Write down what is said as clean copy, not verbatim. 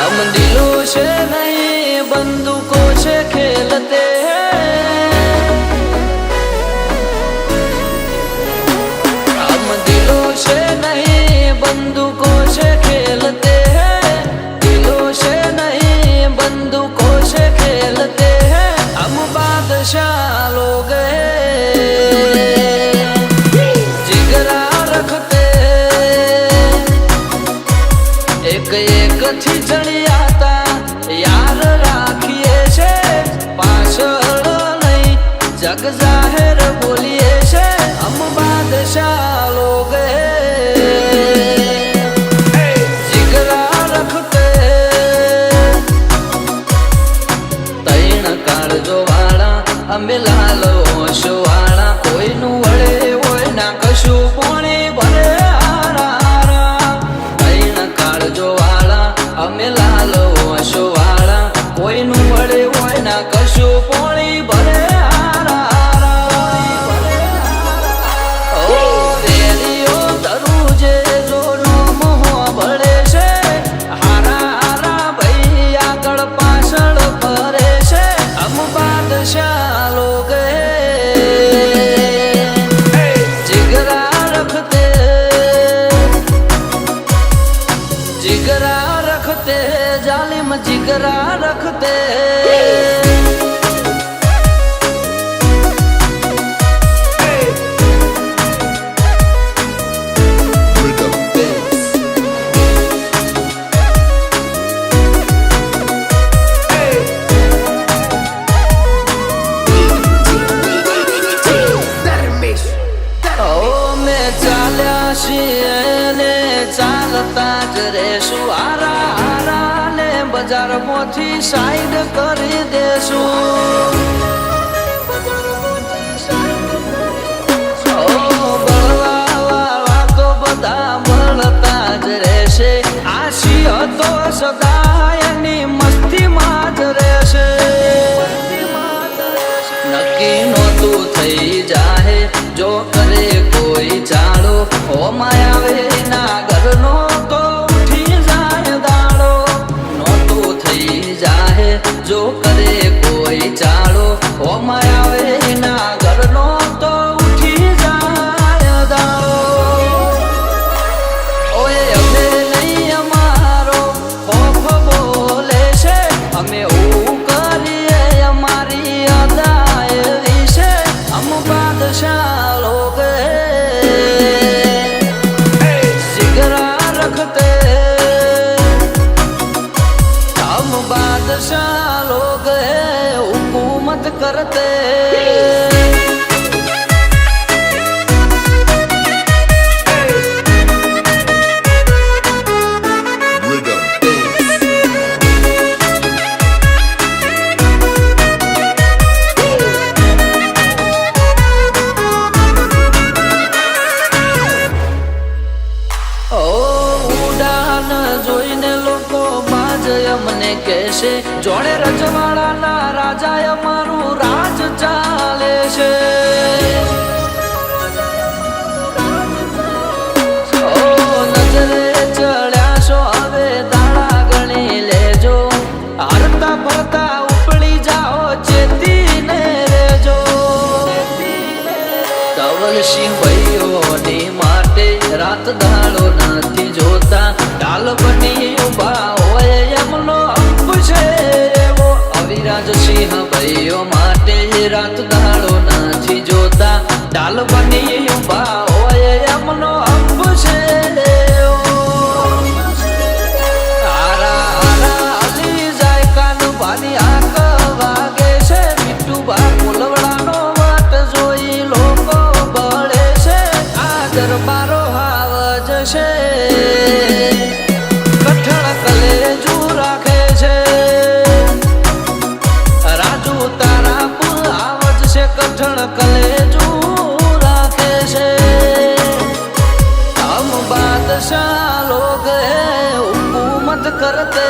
हम दिलों से नहीं बंदूकों से खेलते हैं, हम दिलों से नहीं बंदूकों से खेलते हैं, दिलों से नहीं बंदूकों से खेलते हैं। हम बादशाह लोग हैं, जिगरा रखते एक एक थी जड़ियाता यार राखिए छे, पाछળ नहीं जग जाहिर बोलिए छे। हम बादशाह लोग जिगरा रखते तैण काळजो वाळा अमे लाल ओशो वाळा, कोईनु वळे होय ना कशु पोणी भरे અમે લાલ ઓશો વાળા, કોઈનું વળે હોય ના કશું પોણી ભરે રેડિયો દરુજે જોનો મોહ ભળે છે, હારા હારા ભાઈ આગળ પાછળ ફરે છે। હમ બાદશાહ લોગ जिगरा रखते जिगरा रखते जालिम जिगरा रखते। चालता ज रेसु आरा आरा ने बजार मोथी साइड करी देसु, बळवा वाला तो बधा बळता ज रहेशे, आशी तो सदा एनी मस्ती मां ज रहेशे। नक्की नोतू थई जाहे जो करे कोई चालो, ओ मायावे ना घरनो तो उठी जाए दाड़ो, नोतू थई जाहे जो करे कोई चालो, ओ मायावे ना घरनो तो उठी जाए दाड़ो। ओए अमे नहीं अमारो खौफ बोले छे, अमे ऊ करीए अमारी अदाए विशे। हम बादशाह लोग बादशाह लोग हुकूमत करते। મને કહેશે જોડે રજવાડાના રાજા અમારું રાજ ચાલે છે। નજરે ચડ્યા છો હવે દાડા ગણી લેજો, હરતા ફરતા ઉપડી જાઓ ચેતીને રેજો। ધવલસિંહ ભાઈઓની માટે રાત દાડો નથી જોતા, ડાલ બની ઉભા હોય એમનો અંક છે એવો। અવિરાજસિંહ ભાઈઓ માટે રાત દાડો નથી જોતા, ડાલ બની ઉભા હોય એમનો અંક છે એવો। હારા હારા હલી જાય કાન ભાની આંખ વાગે છે, મીઠુબા ફૂલવડાનો વાટ જોઈ લોકો બળે છે। આ દરબારો હાવ જશે કઠણ કલેજુ રાખે છે, રાજુ તારા આવજ છે કઠણ કલેજુ રાખે છે। हम बादशाह लोग हुकूमत करते।